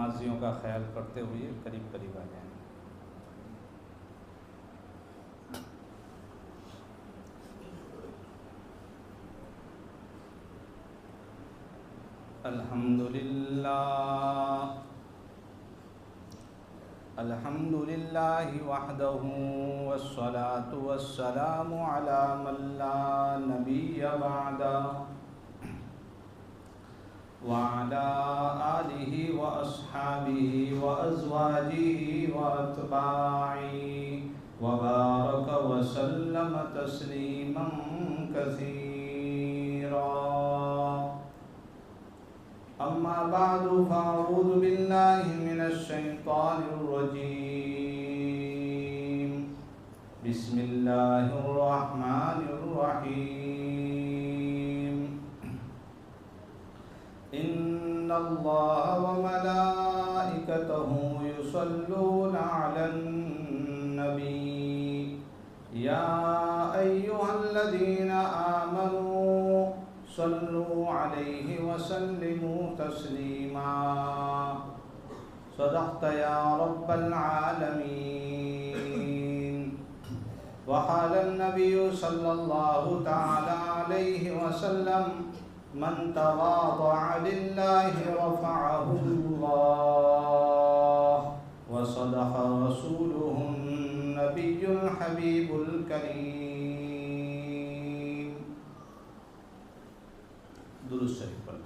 نمازیوں کا خیال کرتے ہوئے قریب قریب آ جائیں۔ الحمد للہ وحدہ والصلاة والسلام علی من لا نبی بعدہ وعلى آلہ واصحابہ وازواجہ واتباعہ وبارک وسلم تسلیما کثیرا۔ اما بعد فاعوذ باللہ من الشیطان الرجیم، بسم اللہ الرحمن الرحیم۔ ان اللہ وملائکتہ یصلون علی النبی یا ایہا الذین آمنوا صلوا علیہ وسلموا تسلیما۔ صدقت یا رب العالمین۔ وقال النبی صلی اللہ تعالی علیہ وسلم من تواضع للہ رفعہ اللہ، وصدق رسولہ النبی الحبیب الکریم۔ درود شریف پڑھ۔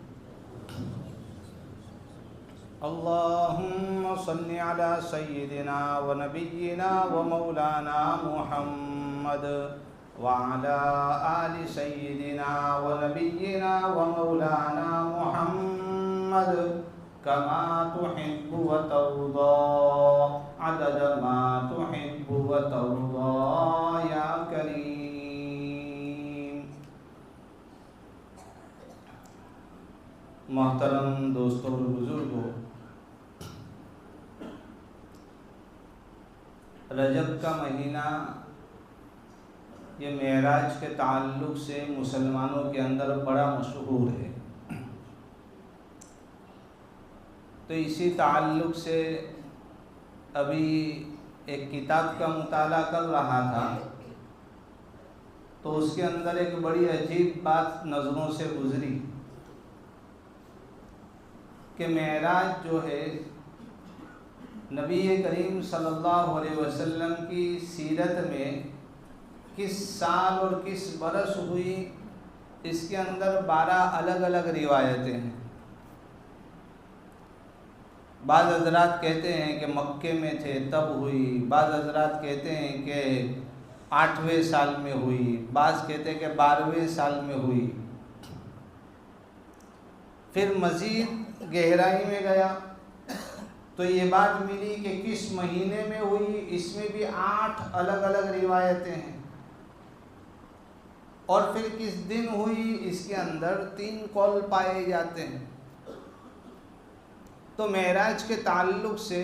اللہم صلی علی سیدنا و نبینا و مولانا محمد وعلى آل سيدنا ونبينا ومولانا محمد كما تحب وترضى عدد ما تحب وترضى يا كريم۔ محترم دوستوں اور بزرگوں، رجب کا مہینہ یہ معراج کے تعلق سے مسلمانوں کے اندر بڑا مشہور ہے، تو اسی تعلق سے ابھی ایک کتاب کا مطالعہ کر رہا تھا، تو اس کے اندر ایک بڑی عجیب بات نظروں سے گزری کہ معراج جو ہے نبی کریم صلی اللہ علیہ وسلم کی سیرت میں کس سال اور کس برس ہوئی، اس کے اندر 12 الگ الگ روایتیں ہیں۔ بعض حضرات کہتے ہیں کہ مکے میں تھے تب ہوئی، بعض حضرات کہتے ہیں کہ 8ویں سال میں ہوئی، بعض کہتے ہیں کہ 12ویں سال میں ہوئی۔ پھر مزید گہرائی میں گیا تو یہ بات ملی کہ کس مہینے میں ہوئی، اس میں بھی 8 الگ الگ روایتیں ہیں، اور پھر کس دن ہوئی، اس کے اندر 3 قول پائے جاتے ہیں۔ تو معراج کے تعلق سے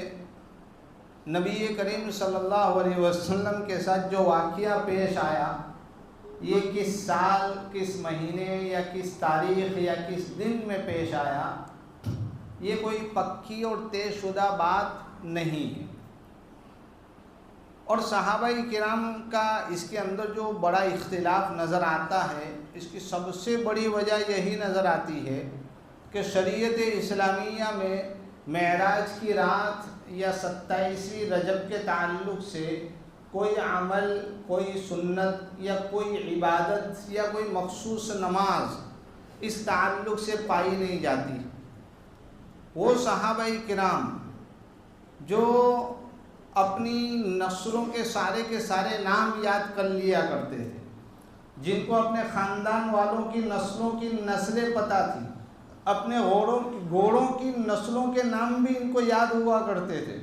نبی کریم صلی اللہ علیہ وسلم کے ساتھ جو واقعہ پیش آیا، یہ کس سال، کس مہینے یا کس تاریخ یا کس دن میں پیش آیا، یہ کوئی پکی اور طے شدہ بات نہیں ہے۔ اور صحابہ کرام کا اس کے اندر جو بڑا اختلاف نظر آتا ہے، اس کی سب سے بڑی وجہ یہی نظر آتی ہے کہ شریعت اسلامیہ میں معراج کی رات یا 27ویں رجب کے تعلق سے کوئی عمل، کوئی سنت یا کوئی عبادت یا کوئی مخصوص نماز اس تعلق سے پائی نہیں جاتی۔ وہ صحابہ کرام جو اپنی نسلوں کے سارے نام یاد کر لیا کرتے تھے، جن کو اپنے خاندان والوں کی نسلوں کی نسلیں پتہ تھی، اپنے گھوڑوں کی نسلوں کے نام بھی ان کو یاد ہوا کرتے تھے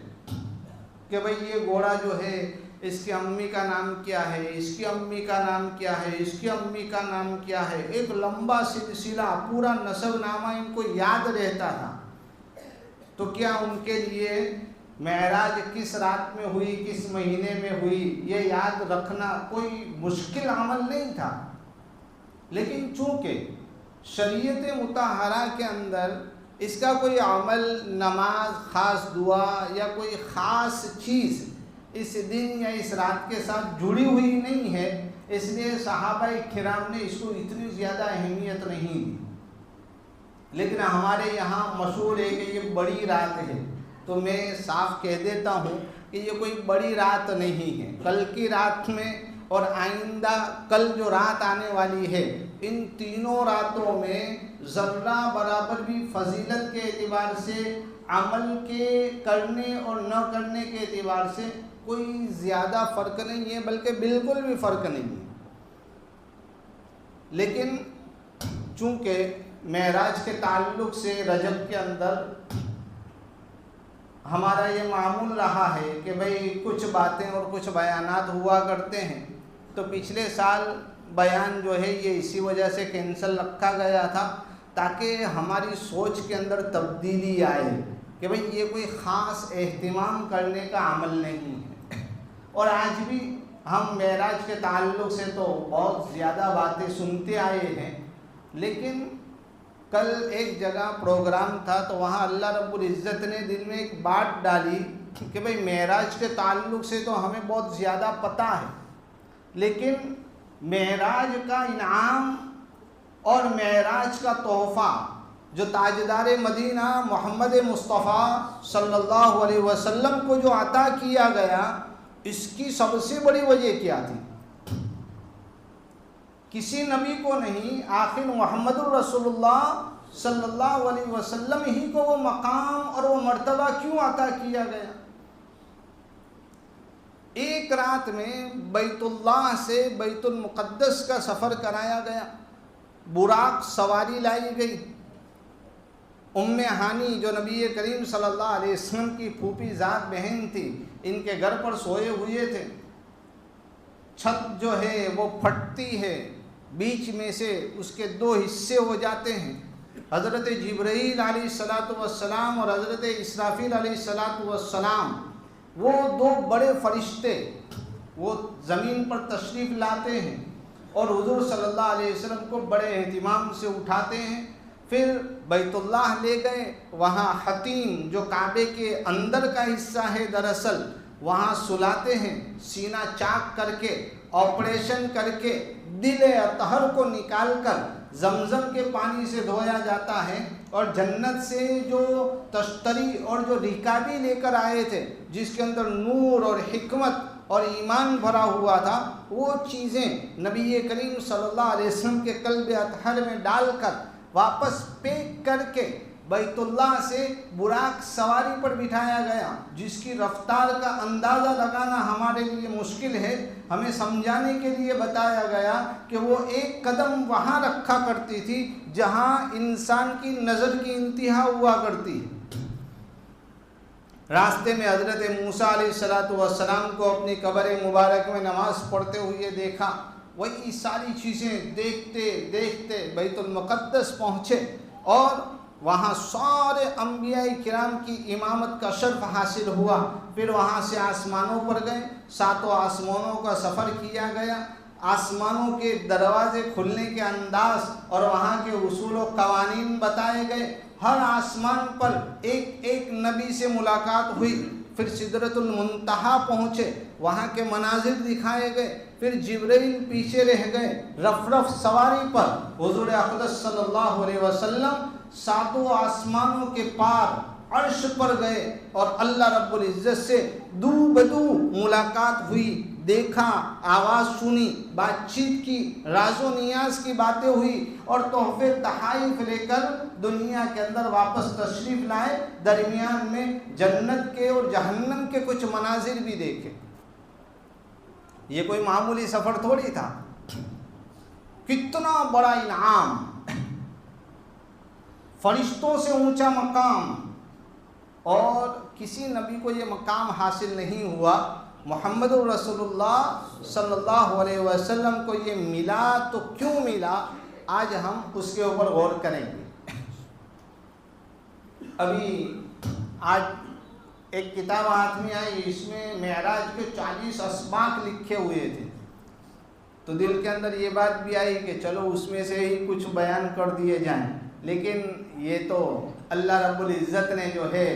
کہ بھئی یہ گھوڑا جو ہے اس کی امی کا نام کیا ہے، اس کی امی کا نام کیا ہے، اس کی امی کا نام کیا ہے، ایک لمبا سلسلہ پورا نسب نامہ ان کو یاد رہتا تھا۔ تو کیا ان کے لیے معراج کس رات میں ہوئی، کس مہینے میں ہوئی، یہ یاد رکھنا کوئی مشکل عمل نہیں تھا؟ لیکن چونکہ شریعت مطہرہ کے اندر اس کا کوئی عمل، نماز، خاص دعا یا کوئی خاص چیز اس دن یا اس رات کے ساتھ جڑی ہوئی نہیں ہے، اس لیے صحابہ کرام نے اس کو اتنی زیادہ اہمیت نہیں دی۔ لیکن ہمارے یہاں مشہور ہے کہ یہ بڑی رات ہے، تو میں صاف کہہ دیتا ہوں کہ یہ کوئی بڑی رات نہیں ہے۔ کل کی رات میں اور آئندہ کل جو رات آنے والی ہے، ان تینوں راتوں میں ذرہ برابر بھی فضیلت کے اعتبار سے، عمل کے کرنے اور نہ کرنے کے اعتبار سے کوئی زیادہ فرق نہیں ہے، بلکہ بالکل بھی فرق نہیں ہے۔ لیکن چونکہ معراج کے تعلق سے رجب کے اندر ہمارا یہ معمول رہا ہے کہ بھئی کچھ باتیں اور کچھ بیانات ہوا کرتے ہیں، تو پچھلے سال بیان جو ہے یہ اسی وجہ سے کینسل رکھا گیا تھا تاکہ ہماری سوچ کے اندر تبدیلی آئے کہ بھئی یہ کوئی خاص اہتمام کرنے کا عمل نہیں ہے۔ اور آج بھی ہم معراج کے تعلق سے تو بہت زیادہ باتیں سنتے آئے ہیں، لیکن کل ایک جگہ پروگرام تھا تو وہاں اللہ رب العزت نے دل میں ایک بات ڈالی کہ بھئی معراج کے تعلق سے تو ہمیں بہت زیادہ پتہ ہے، لیکن معراج کا انعام اور معراج کا تحفہ جو تاجدار مدینہ محمد مصطفیٰ صلی اللہ علیہ وسلم کو جو عطا کیا گیا، اس کی سب سے بڑی وجہ کیا تھی؟ کسی نبی کو نہیں، آخر محمد الرسول اللہ صلی اللہ علیہ وسلم ہی کو وہ مقام اور وہ مرتبہ کیوں عطا کیا گیا؟ ایک رات میں بیت اللہ سے بیت المقدس کا سفر کرایا گیا، براق سواری لائی گئی۔ ام ہانی جو نبی کریم صلی اللہ علیہ وسلم کی پھوپھی ذات بہن تھی، ان کے گھر پر سوئے ہوئے تھے۔ چھت جو ہے وہ پھٹتی ہے، بیچ میں سے اس کے دو حصے ہو جاتے ہیں۔ حضرت جبرائیل علیہ السلام اور حضرت اسرافیل علیہ السلام، وہ دو بڑے فرشتے، وہ زمین پر تشریف لاتے ہیں اور حضور صلی اللہ علیہ وسلم کو بڑے اہتمام سے اٹھاتے ہیں۔ پھر بیت اللہ لے گئے، وہاں حتیم جو کعبے کے اندر کا حصہ ہے دراصل، وہاں سلاتے ہیں، سینہ چاک کر کے، آپریشن کر کے، دل اطہر کو نکال کر زمزم کے پانی سے دھویا جاتا ہے، اور جنت سے جو تشتری اور جو رکابی لے کر آئے تھے جس کے اندر نور اور حکمت اور ایمان بھرا ہوا تھا، وہ چیزیں نبی کریم صلی اللہ علیہ وسلم کے قلب اطہر میں ڈال کر واپس پیک کر کے بیت اللہ سے براق سواری پر بٹھایا گیا، جس کی رفتار کا اندازہ لگانا ہمارے لیے مشکل ہے۔ ہمیں سمجھانے کے لیے بتایا گیا کہ وہ ایک قدم وہاں رکھا کرتی تھی جہاں انسان کی نظر کی انتہا ہوا کرتی ہے۔ راستے میں حضرت موسیٰ علیہ السلام کو اپنی قبر مبارک میں نماز پڑھتے ہوئے دیکھا۔ وہی ساری چیزیں دیکھتے دیکھتے بیت المقدس پہنچے اور وہاں سارے انبیاء کرام کی امامت کا شرف حاصل ہوا۔ پھر وہاں سے آسمانوں پر گئے، ساتوں آسمانوں کا سفر کیا گیا، آسمانوں کے دروازے کھلنے کے انداز اور وہاں کے اصول و قوانین بتائے گئے۔ ہر آسمان پر ایک ایک نبی سے ملاقات ہوئی۔ پھر سدرۃ المنتہا پہنچے، وہاں کے مناظر دکھائے گئے۔ پھر جبرائیل پیچھے رہ گئے، رف رف سواری پر حضور اقدس صلی اللہ علیہ وسلم ساتوں آسمانوں کے پار عرش پر گئے اور اللہ رب العزت سے دو بدو ملاقات ہوئی، دیکھا، آواز سنی، بات چیت کی، راز و نیاز کی باتیں ہوئی اور تحفے تحائف لے کر دنیا کے اندر واپس تشریف لائے۔ درمیان میں جنت کے اور جہنم کے کچھ مناظر بھی دیکھے۔ یہ کوئی معمولی سفر تھوڑی تھا، کتنا بڑا انعام، فرشتوں سے اونچا مقام، اور کسی نبی کو یہ مقام حاصل نہیں ہوا۔ محمد الرسول اللہ صلی اللہ علیہ وسلم کو یہ ملا تو کیوں ملا، آج ہم اس کے اوپر غور کریں گے۔ ابھی آج ایک کتاب ہاتھ میں آئی، اس میں معراج کے 40 اسباق لکھے ہوئے تھے، تو دل کے اندر یہ بات بھی آئی کہ چلو اس میں سے ہی کچھ بیان کر دیے جائیں، لیکن یہ تو اللہ رب العزت نے جو ہے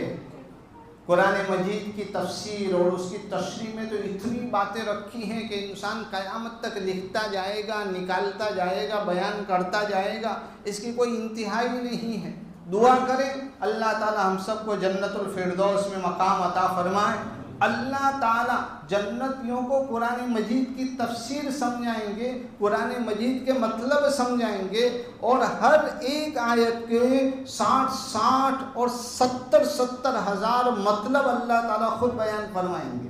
قرآن مجید کی تفسیر اور اس کی تشریح میں تو اتنی باتیں رکھی ہیں کہ انسان قیامت تک لکھتا جائے گا، نکالتا جائے گا، بیان کرتا جائے گا، اس کی کوئی انتہا ہی نہیں ہے۔ دعا کریں اللہ تعالی ہم سب کو جنت الفردوس میں مقام عطا فرمائے۔ اللہ تعالی جنتیوں کو قرآن مجید کی تفسیر سمجھائیں گے، قرآن مجید کے مطلب سمجھائیں گے، اور ہر ایک آیت کے 60 اور 70 ہزار مطلب اللہ تعالی خود بیان فرمائیں گے۔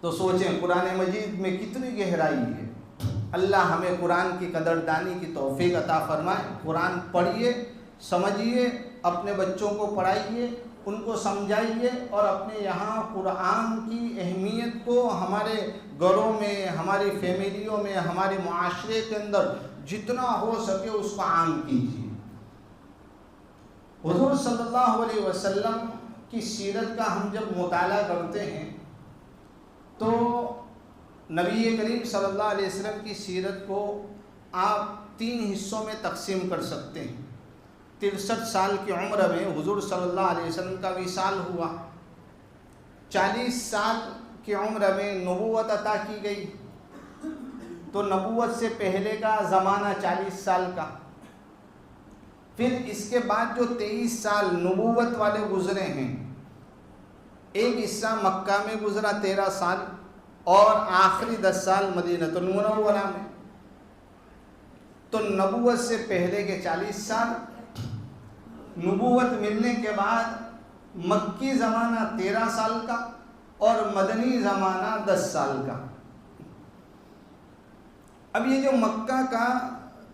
تو سوچیں قرآن مجید میں کتنی گہرائی ہے۔ اللہ ہمیں قرآن کی قدردانی کی توفیق عطا فرمائے۔ قرآن پڑھیے، سمجھیے، اپنے بچوں کو پڑھائیے، ان کو سمجھائیے، اور اپنے یہاں قرآن کی اہمیت کو ہمارے گھروں میں، ہماری فیملیوں میں، ہمارے معاشرے کے اندر جتنا ہو سکے اس کو عام کیجیے۔ حضور صلی اللہ علیہ وسلم کی سیرت کا ہم جب مطالعہ کرتے ہیں تو نبی کریم صلی اللہ علیہ وسلم کی سیرت کو آپ 3 حصوں میں تقسیم کر سکتے ہیں۔ 63 سال کی عمر میں حضور صلی اللہ علیہ وسلم کا وصال ہوا۔ 40 سال کی عمر میں نبوت عطا کی گئی، تو نبوت سے پہلے کا زمانہ 40 سال کا۔ پھر اس کے بعد جو 23 سال نبوت والے گزرے ہیں، ایک حصہ مکہ میں گزرا 13 سال، اور آخری 10 سال مدینہ المنورہ میں۔ تو نبوت سے پہلے کے 40 سال، نبوت ملنے کے بعد مکی زمانہ 13 سال کا، اور مدنی زمانہ 10 سال کا۔ اب یہ جو مکہ کا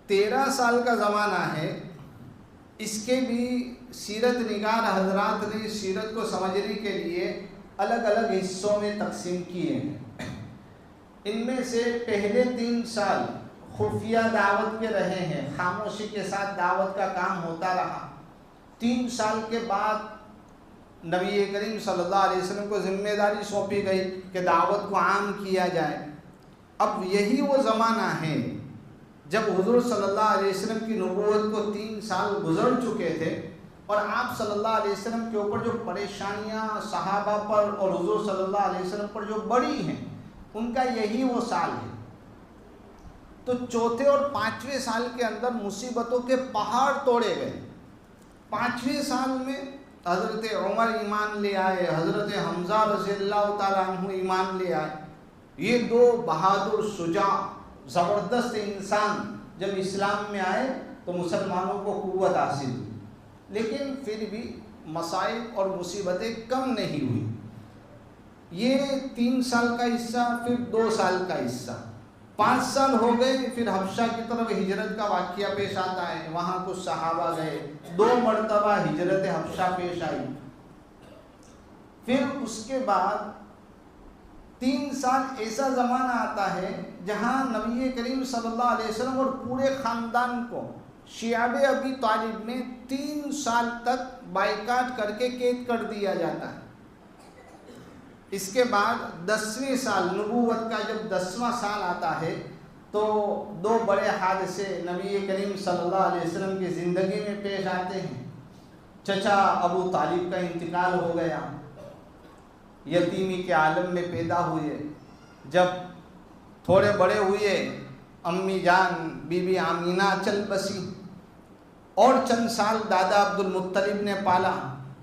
13 سال کا زمانہ ہے، اس کے بھی سیرت نگار حضرات نے سیرت کو سمجھنے کے لیے الگ الگ حصوں میں تقسیم کیے ہیں۔ ان میں سے پہلے 3 سال خفیہ دعوت کے رہے ہیں، خاموشی کے ساتھ دعوت کا کام ہوتا رہا۔ 3 سال کے بعد نبی کریم صلی اللہ علیہ وسلم کو ذمہ داری سونپی گئی کہ دعوت کو عام کیا جائے۔ اب یہی وہ زمانہ ہے جب حضور صلی اللہ علیہ وسلم کی نبوت کو 3 سال گزر چکے تھے، اور آپ صلی اللہ علیہ وسلم کے اوپر جو پریشانیاں صحابہ پر اور حضور صلی اللہ علیہ وسلم پر جو بڑی ہیں، ان کا یہی وہ سال ہے۔ تو چوتھے اور 5ویں سال کے اندر مصیبتوں کے پہاڑ توڑے گئے۔ 5ویں سال میں حضرت عمر ایمان لے آئے، حضرت حمزہ رضی اللہ تعالیٰ عنہ ایمان لے آئے۔ یہ 2 بہادر، شجاع، زبردست انسان جب اسلام میں آئے تو مسلمانوں کو قوت حاصل ہوئی، لیکن پھر بھی مصائب اور مصیبتیں کم نہیں ہوئی۔ یہ 3 سال کا حصہ، پھر 2 سال کا حصہ، 5 سال ہو گئے۔ پھر حبشہ کی طرف ہجرت کا واقعہ پیش آتا ہے، وہاں کچھ صحابہ گئے، 2 مرتبہ ہجرت حبشہ پیش آئی۔ پھر اس کے بعد 3 سال ایسا زمانہ آتا ہے جہاں نبی کریم صلی اللہ علیہ وسلم اور پورے خاندان کو شیعب ابی طالب میں 3 سال تک بائیکاٹ کر کے قید کر دیا جاتا ہے۔ اس کے بعد 10ویں سال نبوت کا جب 10واں سال آتا ہے تو 2 بڑے حادثے نبی کریم صلی اللہ علیہ وسلم کی زندگی میں پیش آتے ہیں۔ چچا ابو طالب کا انتقال ہو گیا، یتیمی کے عالم میں پیدا ہوئے۔ جب تھوڑے بڑے ہوئے، امی جان بی بی آمینہ چل بسی، اور چند سال دادا عبد المطلب نے پالا۔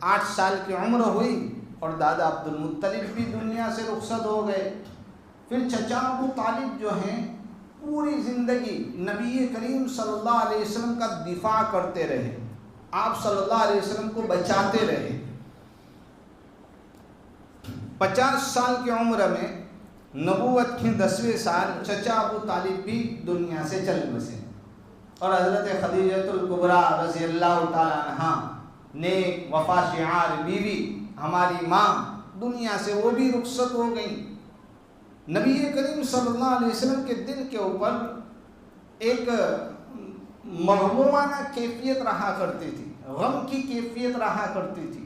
8 سال کی عمر ہوئی اور دادا عبد المطلب بھی دنیا سے رخصت ہو گئے۔ پھر چچا ابو طالب جو ہیں پوری زندگی نبی کریم صلی اللہ علیہ وسلم کا دفاع کرتے رہے، آپ صلی اللہ علیہ وسلم کو بچاتے رہے۔ 50 سال کی عمر میں نبوت کے 10ویں سال چچا ابو طالب بھی دنیا سے چل بسے، اور حضرت خدیجہ الکبریٰ رضی اللہ تعالیٰ عنہا نیک وفا شعار بیوی ہماری ماں دنیا سے وہ بھی رخصت ہو گئی۔ نبی کریم صلی اللہ علیہ وسلم کے دل کے اوپر ایک مغمومانہ کیفیت رہا کرتی تھی، غم کی کیفیت رہا کرتی تھی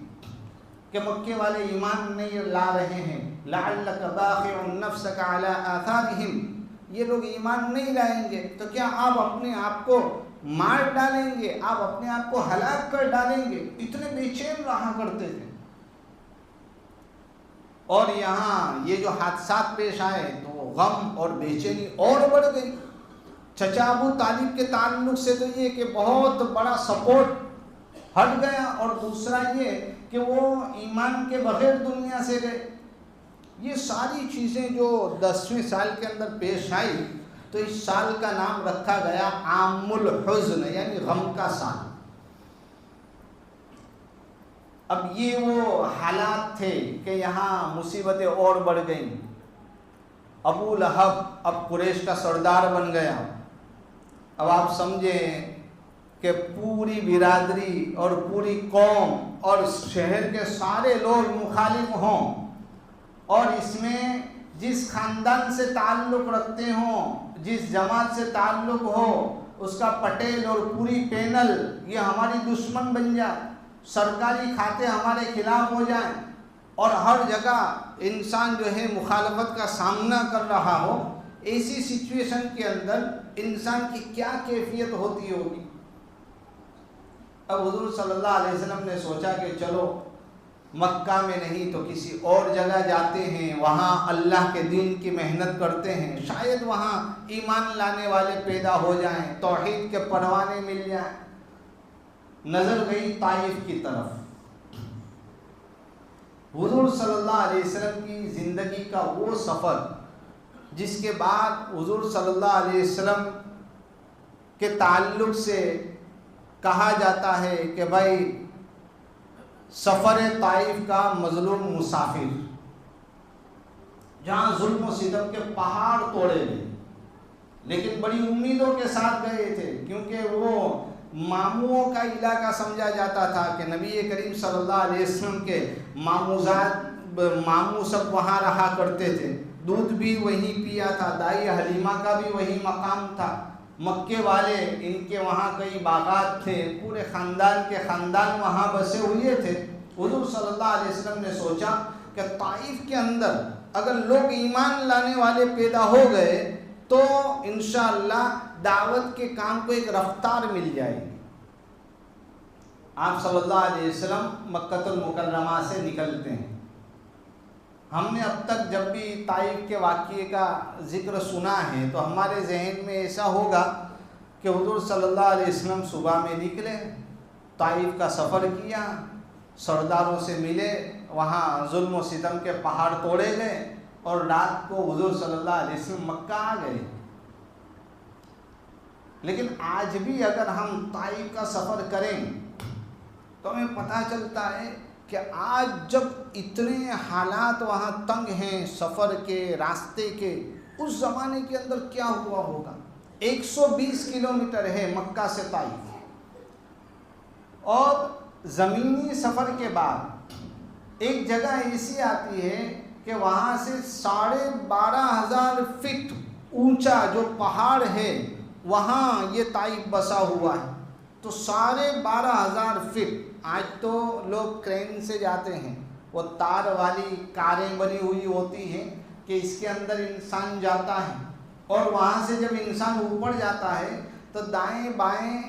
کہ مکے والے ایمان نہیں لا رہے ہیں، لعلک باخع نفسک علی آثارہم، یہ لوگ ایمان نہیں لائیں گے تو کیا آپ اپنے آپ کو مار ڈالیں گے، آپ اپنے آپ کو ہلاک کر ڈالیں گے، اتنے بے چین رہا کرتے تھے۔ اور یہاں یہ جو حادثات پیش آئے تو غم اور بے چینی اور بڑھ گئی۔ چچا ابو طالب کے تعلق سے تو یہ کہ بہت بڑا سپورٹ ہٹ گیا، اور دوسرا یہ کہ وہ ایمان کے بغیر دنیا سے گئے۔ یہ ساری چیزیں جو 10ویں سال کے اندر پیش آئی تو اس سال کا نام رکھا گیا عام الحزن، یعنی غم کا سال۔ اب یہ وہ حالات تھے کہ یہاں مصیبتیں اور بڑھ گئیں۔ ابو لہب اب قریش کا سردار بن گیا۔ اب آپ سمجھیں کہ پوری برادری اور پوری قوم اور شہر کے سارے لوگ مخالف ہوں، اور اس میں جس خاندان سے تعلق رکھتے ہوں، جس جماعت سے تعلق ہو، اس کا پٹیل اور پوری پینل یہ ہماری دشمن بن جائے، سرکاری کھاتے ہمارے خلاف ہو جائیں، اور ہر جگہ انسان جو ہے مخالفت کا سامنا کر رہا ہو، ایسی سچویشن کے اندر انسان کی کیا کیفیت ہوتی ہوگی۔ اب حضور صلی اللہ علیہ وسلم نے سوچا کہ چلو مکہ میں نہیں تو کسی اور جگہ جاتے ہیں، وہاں اللہ کے دین کی محنت کرتے ہیں، شاید وہاں ایمان لانے والے پیدا ہو جائیں، توحید کے پروانے مل جائیں۔ نظر گئی طائف کی طرف۔ حضور صلی اللہ علیہ وسلم کی زندگی کا وہ سفر جس کے بعد حضور صلی اللہ علیہ وسلم کے تعلق سے کہا جاتا ہے کہ بھائی سفر طائف کا مظلوم مسافر، جہاں ظلم و ستم کے پہاڑ توڑے گئے، لیکن بڑی امیدوں کے ساتھ گئے تھے، کیونکہ وہ ماموں کا علاقہ سمجھا جاتا تھا کہ نبی کریم صلی اللہ علیہ وسلم کے ماموں سب وہاں رہا کرتے تھے، دودھ بھی وہیں پیا تھا، دائی حلیمہ کا بھی وہی مقام تھا، مکے والے ان کے وہاں کئی باغات تھے، پورے خاندان کے خاندان وہاں بسے ہوئے تھے۔ حضور صلی اللہ علیہ وسلم نے سوچا کہ طائف کے اندر اگر لوگ ایمان لانے والے پیدا ہو گئے تو انشاءاللہ دعوت کے کام کو ایک رفتار مل جائے گی۔ آپ صلی اللہ علیہ وسلم مکہ المکرمہ سے نکلتے ہیں۔ ہم نے اب تک جب بھی طائف کے واقعے کا ذکر سنا ہے تو ہمارے ذہن میں ایسا ہوگا کہ حضور صلی اللہ علیہ وسلم صبح میں نکلے، طائف کا سفر کیا، سرداروں سے ملے، وہاں ظلم و ستم کے پہاڑ توڑے گئے، اور رات کو حضور صلی اللہ علیہ وسلم مکہ آ گئے۔ لیکن آج بھی اگر ہم طائف کا سفر کریں تو ہمیں پتہ چلتا ہے کہ آج جب اتنے حالات وہاں تنگ ہیں سفر کے، راستے کے، اس زمانے کے اندر کیا ہوا ہوگا۔ 120 کلومیٹر ہے مکہ سے طائف، اور زمینی سفر کے بعد ایک جگہ ایسی آتی ہے کہ وہاں سے 12,500 فٹ اونچا جو پہاڑ ہے وہاں یہ طائف بسا ہوا ہے۔ تو 12,500 فٹ، آج تو لوگ کرین سے جاتے ہیں، وہ تار والی کاریں بنی ہوئی ہوتی ہیں کہ اس کے اندر انسان جاتا ہے، اور وہاں سے جب انسان اوپر جاتا ہے تو دائیں بائیں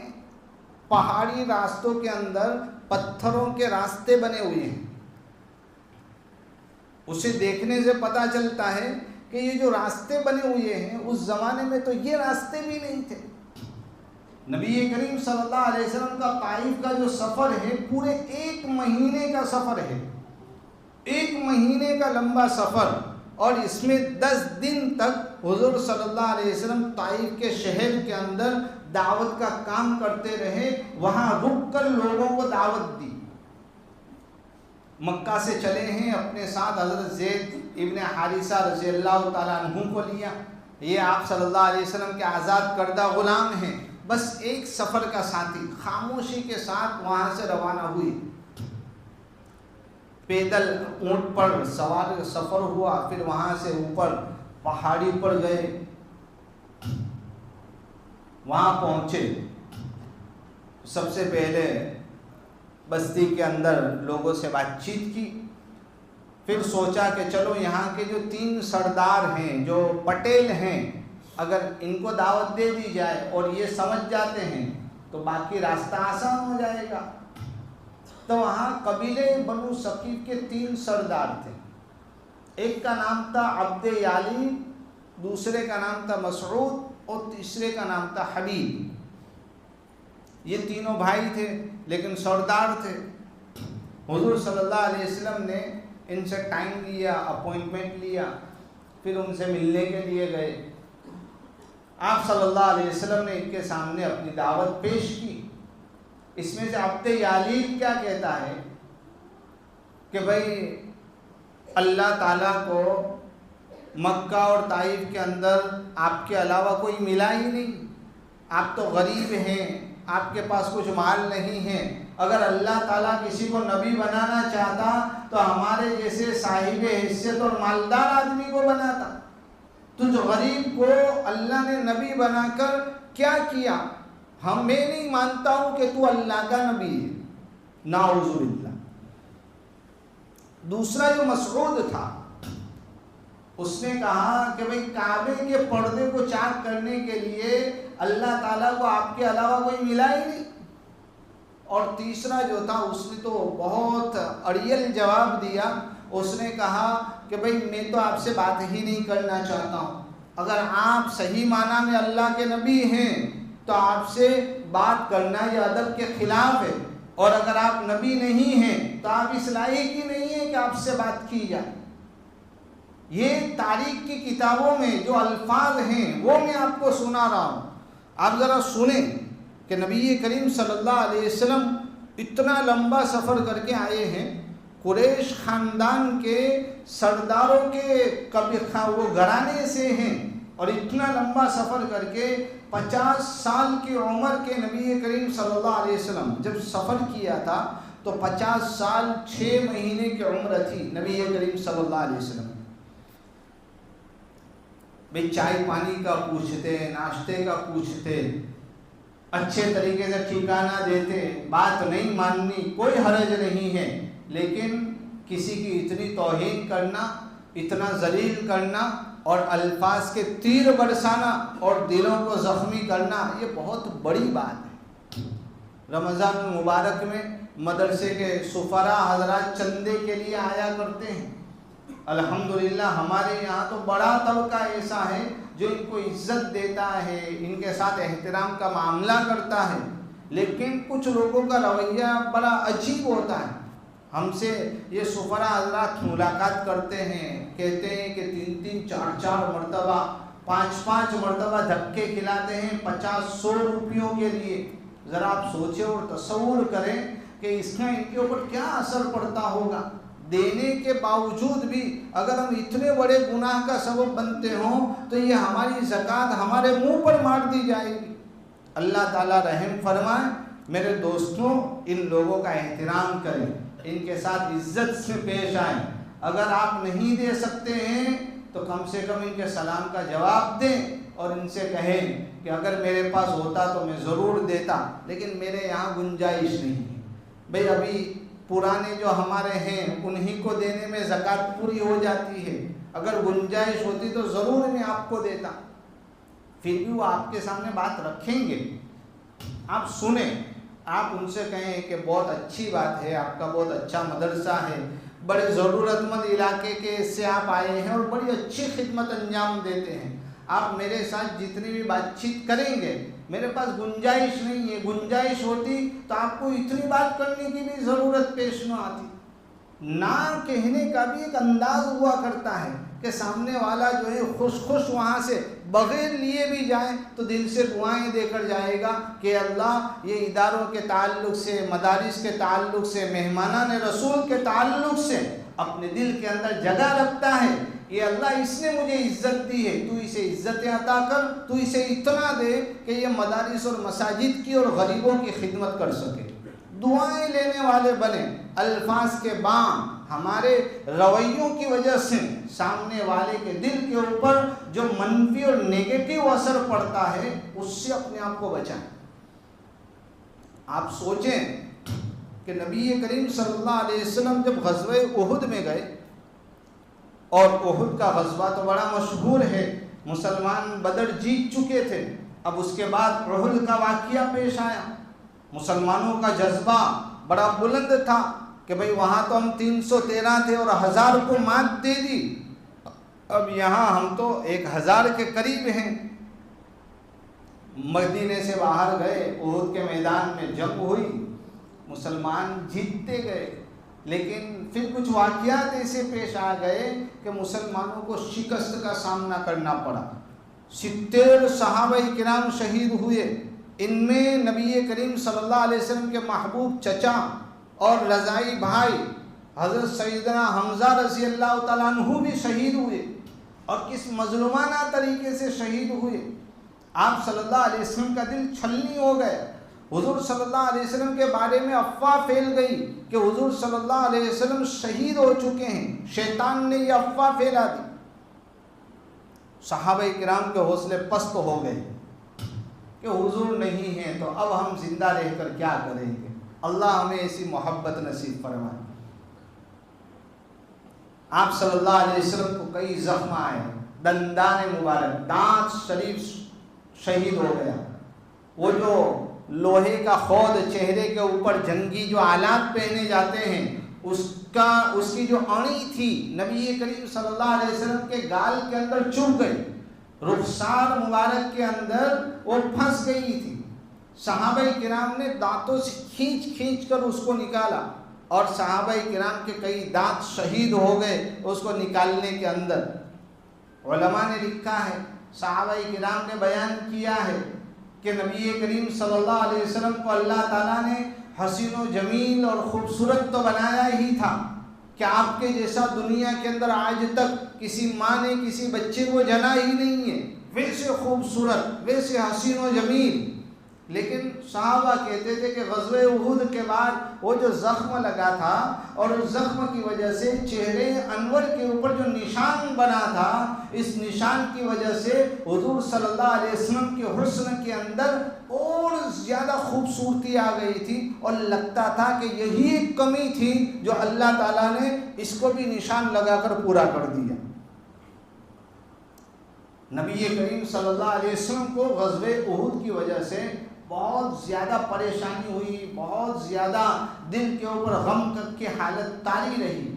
پہاڑی راستوں کے اندر پتھروں کے راستے بنے ہوئے ہیں۔ اسے دیکھنے سے پتہ چلتا ہے کہ یہ جو راستے بنے ہوئے ہیں اس زمانے میں تو یہ راستے بھی نہیں تھے۔ نبی کریم صلی اللہ علیہ وسلم کا طائف کا جو سفر ہے پورے 1 مہینے کا سفر ہے، 1 مہینے کا لمبا سفر، اور اس میں 10 دن تک حضور صلی اللہ علیہ وسلم طائف کے شہر کے اندر دعوت کا کام کرتے رہے، وہاں رک کر لوگوں کو دعوت دی۔ مکہ سے چلے ہیں، اپنے ساتھ حضرت زید ابن حارثہ رضی اللہ تعالیٰ عنہ کو لیا، یہ آپ صلی اللہ علیہ وسلم کے آزاد کردہ غلام ہیں، بس ایک سفر کا ساتھی، خاموشی کے ساتھ وہاں سے روانہ ہوئی۔ پیدل اونٹ پر سوار سفر ہوا، پھر وہاں سے اوپر پہاڑی پر گئے، وہاں پہنچے، سب سے پہلے بستی کے اندر لوگوں سے بات چیت کی، پھر سوچا کہ چلو یہاں کے جو 3 سردار ہیں جو پٹیل ہیں اگر ان کو دعوت دے دی جائے اور یہ سمجھ جاتے ہیں تو باقی راستہ آسان ہو جائے گا۔ تو وہاں قبیلے بنو ثقیف کے 3 سردار تھے، ایک کا نام تھا عبد یالی، دوسرے کا نام تھا مسعود اور تیسرے کا نام تھا حبیب۔ یہ تینوں بھائی تھے لیکن سردار تھے۔ حضور صلی اللہ علیہ وسلم نے ان سے ٹائم لیا، اپوائنٹمنٹ لیا، پھر ان سے ملنے کے لیے گئے۔ آپ صلی اللہ علیہ وسلم نے ان کے سامنے اپنی دعوت پیش کی۔ اس میں سے عبد یالی کیا کہتا ہے کہ بھائی اللہ تعالیٰ کو مکہ اور طائف کے اندر آپ کے علاوہ کوئی ملا ہی نہیں، آپ تو غریب ہیں، آپ کے پاس کچھ مال نہیں ہے، اگر اللہ تعالیٰ کسی کو نبی بنانا چاہتا تو ہمارے جیسے صاحب حیثیت اور مالدار آدمی کو بناتا، تو جو غریب کو اللہ نے نبی بنا کر کیا کیا؟ میں نہیں مانتا ہوں کہ تو اللہ کا نبی ہے، نعوذ باللہ۔ دوسرا جو مسعود تھا، اس نے کہا کہ بھئی کعبے کے پردے کو چاک کرنے کے لیے اللہ تعالیٰ کو آپ کے علاوہ کوئی ملا ہی نہیں۔ اور تیسرا جو تھا، اس نے تو بہت اڑیل جواب دیا، اس نے کہا کہ بھئی میں تو آپ سے بات ہی نہیں کرنا چاہتا ہوں، اگر آپ صحیح معنی میں اللہ کے نبی ہیں تو آپ سے بات کرنا یہ ادب کے خلاف ہے، اور اگر آپ نبی نہیں ہیں تو آپ اس لائق ہی نہیں ہیں کہ آپ سے بات کی جائے۔ یہ تاریخ کی کتابوں میں جو الفاظ ہیں وہ میں آپ کو سنا رہا ہوں، آپ ذرا سنیں کہ نبی کریم صلی اللہ علیہ وسلم اتنا لمبا سفر کر کے آئے ہیں، قریش خاندان کے سرداروں کے وہ گھرانے سے ہیں، اور اتنا لمبا سفر کر کے 50 سال کی عمر کے نبی کریم صلی اللہ علیہ وسلم جب سفر کیا تھا تو 50 سال 6 مہینے کی عمر تھی نبی کریم صلی اللہ علیہ وسلم۔ بھئی چائے پانی کا پوچھتے، ناشتے کا پوچھتے، اچھے طریقے سے ٹھکانہ دیتے، بات نہیں ماننی کوئی حرج نہیں ہے، لیکن کسی کی اتنی توہین کرنا، اتنا ذلیل کرنا اور الفاظ کے تیر برسانا اور دلوں کو زخمی کرنا، یہ بہت بڑی بات ہے۔ رمضان المبارک میں مدرسے کے سفراء حضرات چندے کے لیے آیا کرتے ہیں۔ الحمدللہ ہمارے یہاں تو بڑا طبقہ ایسا ہے جو ان کو عزت دیتا ہے، ان کے ساتھ احترام کا معاملہ کرتا ہے، لیکن کچھ لوگوں کا رویہ بڑا عجیب ہوتا ہے۔ ہم سے یہ سفراء حضرات ملاقات کرتے ہیں، کہتے ہیں کہ 3 4 مرتبہ 5 مرتبہ دھکے کھلاتے ہیں 50-100 روپیوں کے لیے۔ ذرا آپ سوچیں اور تصور کریں کہ اس کا ان کے اوپر کیا اثر پڑتا ہوگا۔ دینے کے باوجود بھی اگر ہم اتنے بڑے گناہ کا سبب بنتے ہوں تو یہ ہماری زکوٰۃ ہمارے منہ پر مار دی جائے گی۔ اللہ تعالیٰ رحم فرمائے۔ میرے دوستوں، ان لوگوں کا احترام کریں، ان کے ساتھ عزت سے پیش آئیں۔ اگر آپ نہیں دے سکتے ہیں تو کم سے کم ان کے سلام کا جواب دیں اور ان سے کہیں کہ اگر میرے پاس ہوتا تو میں ضرور دیتا، لیکن میرے یہاں گنجائش نہیں ہے۔ بھئی ابھی پرانے جو ہمارے ہیں انہی کو دینے میں زکوٰۃ پوری ہو جاتی ہے، اگر گنجائش ہوتی تو ضرور میں آپ کو دیتا۔ پھر بھی وہ آپ کے سامنے بات رکھیں گے، آپ سنیں، آپ ان سے کہیں کہ بہت اچھی بات ہے، آپ کا بہت اچھا مدرسہ ہے، بڑے ضرورت مند علاقے کے سے آپ آئے ہیں اور بڑی اچھی خدمت انجام دیتے ہیں، آپ میرے ساتھ جتنی بھی بات چیت کریں گے، میرے پاس گنجائش نہیں ہے، گنجائش ہوتی تو آپ کو اتنی بات کرنے کی بھی ضرورت پیش نہ آتی۔ نہ کہنے کا بھی ایک انداز ہوا کرتا ہے کہ سامنے والا جو ہے خوش وہاں سے بغیر لیے بھی جائیں تو دل سے دعائیں دے کر جائے گا کہ اللہ یہ اداروں کے تعلق سے، مدارس کے تعلق سے، مہمانان رسول کے تعلق سے اپنے دل کے اندر جگہ رکھتا ہے، یہ اللہ اس نے مجھے عزت دی ہے، تو اسے عزت عطا کر، تو اسے اتنا دے کہ یہ مدارس اور مساجد کی اور غریبوں کی خدمت کر سکے۔ دعائیں لینے والے بنے، الفاظ کے بام ہمارے رویوں کی وجہ سے سامنے والے کے دل کے اوپر جو منفی اور نیگیٹو اثر پڑتا ہے اس سے اپنے آپ کو بچائیں۔ آپ سوچیں کہ نبی کریم صلی اللہ علیہ وسلم جب غزوہ احد میں گئے، اور احد کا غزوہ تو بڑا مشہور ہے، مسلمان بدر جیت چکے تھے، اب اس کے بعد احد کا واقعہ پیش آیا، مسلمانوں کا جذبہ بڑا بلند تھا کہ بھئی وہاں تو ہم 313 تھے اور 1000 کو مات دے دی، اب یہاں ہم تو 1000 کے قریب ہیں۔ مدینے سے باہر گئے، احد کے میدان میں جنگ ہوئی، مسلمان جیتتے گئے، لیکن پھر کچھ واقعات ایسے پیش آ گئے کہ مسلمانوں کو شکست کا سامنا کرنا پڑا۔ 70 صحابہ کرام شہید ہوئے، ان میں نبی کریم صلی اللہ علیہ وسلم کے محبوب چچا اور رضائی بھائی حضرت سیدنا حمزہ رضی اللہ تعالیٰ عنہ بھی شہید ہوئے، اور کس مظلومانہ طریقے سے شہید ہوئے۔ آپ صلی اللہ علیہ وسلم کا دل چھلنی ہو گئے۔ حضور صلی اللہ علیہ وسلم کے بارے میں افواہ پھیل گئی کہ حضور صلی اللہ علیہ وسلم شہید ہو چکے ہیں، شیطان نے یہ افواہ پھیلا دی۔ صحابہ کرام کے حوصلے پست ہو گئے کہ حضور نہیں ہیں تو اب ہم زندہ رہ کر کیا کریں گے، اللہ ہمیں ایسی محبت نصیب فرمائے۔ آپ صلی اللہ علیہ وسلم کو کئی زخم آئے، دندان مبارک، دانت شریف شہید ہو گیا۔ وہ جو لوہے کا خود چہرے کے اوپر جنگی جو آلات پہنے جاتے ہیں، اس کی جو اڑی تھی نبی کریم صلی اللہ علیہ وسلم کے گال کے اندر چبھ گئی، رخسار مبارک کے اندر وہ پھنس گئی تھی۔ صحابہ کرام نے دانتوں سے کھینچ کھینچ کر اس کو نکالا، اور صحابہ کرام کے کئی دانت شہید ہو گئے اس کو نکالنے کے اندر۔ علماء نے لکھا ہے، صحابہ کرام نے بیان کیا ہے کہ نبی کریم صلی اللہ علیہ وسلم کو اللہ تعالیٰ نے حسین و جمیل اور خوبصورت تو بنایا ہی تھا کہ آپ کے جیسا دنیا کے اندر آج تک کسی ماں نے کسی بچے کو جنا ہی نہیں ہے، ویسے خوبصورت، ویسے حسین و جمیل۔ لیکن صحابہ کہتے تھے کہ غزوہ احد کے بعد وہ جو زخم لگا تھا، اور اس زخم کی وجہ سے چہرے انور کے اوپر جو نشان بنا تھا، اس نشان کی وجہ سے حضور صلی اللہ علیہ وسلم کے حسن کے اندر اور زیادہ خوبصورتی آ گئی تھی، اور لگتا تھا کہ یہی ایک کمی تھی جو اللہ تعالیٰ نے اس کو بھی نشان لگا کر پورا کر دیا۔ نبی کریم صلی اللہ علیہ وسلم کو غزوہ احد کی وجہ سے بہت زیادہ پریشانی ہوئی، بہت زیادہ دل کے اوپر غم کی حالت طاری رہی۔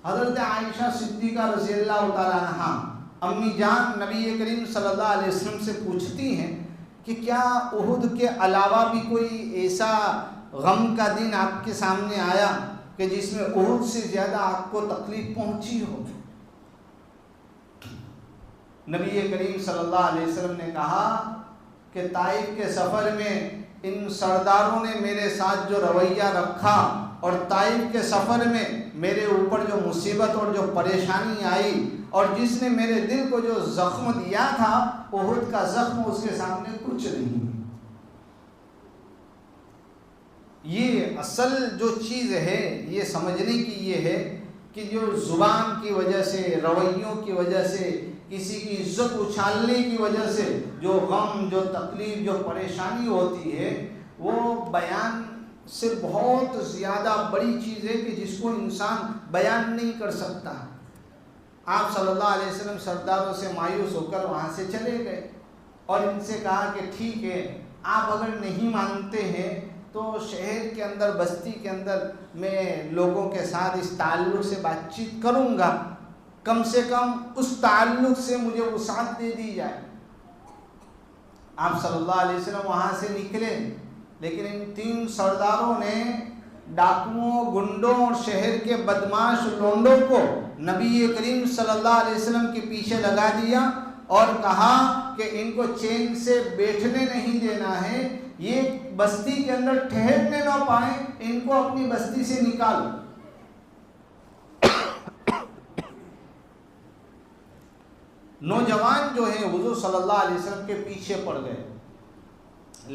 حضرت عائشہ صدیقہ رضی اللہ تعالیٰ عنہا امی جان نبی کریم صلی اللہ علیہ وسلم سے پوچھتی ہیں کہ کیا احد کے علاوہ بھی کوئی ایسا غم کا دن آپ کے سامنے آیا کہ جس میں احد سے زیادہ آپ کو تکلیف پہنچی ہو؟ نبی کریم صلی اللہ علیہ وسلم نے کہا کہ طائف کے سفر میں ان سرداروں نے میرے ساتھ جو رویہ رکھا، اور طائف کے سفر میں میرے اوپر جو مصیبت اور جو پریشانی آئی، اور جس نے میرے دل کو جو زخم دیا تھا، احد کا زخم اس کے سامنے کچھ نہیں۔ یہ اصل جو چیز ہے یہ سمجھنے کی یہ ہے کہ جو زبان کی وجہ سے، رویوں کی وجہ سے، کسی کی عزت اچھالنے کی وجہ سے جو غم، جو تکلیف، جو پریشانی ہوتی ہے، وہ بیان سے بہت زیادہ بڑی چیز ہے کہ جس کو انسان بیان نہیں کر سکتا۔ آپ صلی اللہ علیہ وسلم سرداروں سے مایوس ہو کر وہاں سے چلے گئے، اور ان سے کہا کہ ٹھیک ہے، آپ اگر نہیں مانتے ہیں تو شہر کے اندر، بستی کے اندر میں لوگوں کے ساتھ اس تعلق سے بات چیت کروں گا، کم سے کم اس تعلق سے مجھے وسعت دے دی جائے۔ آپ صلی اللہ علیہ وسلم وہاں سے نکلے، لیکن ان 3 سرداروں نے ڈاکوؤں، گنڈوں اور شہر کے بدماش لونڈوں کو نبی کریم صلی اللہ علیہ وسلم کے پیچھے لگا دیا، اور کہا کہ ان کو چین سے بیٹھنے نہیں دینا ہے، یہ بستی کے اندر ٹھہرنے نہ پائیں، ان کو اپنی بستی سے نکالو۔ نوجوان جو ہیں حضور صلی اللہ علیہ وسلم کے پیچھے پڑ گئے،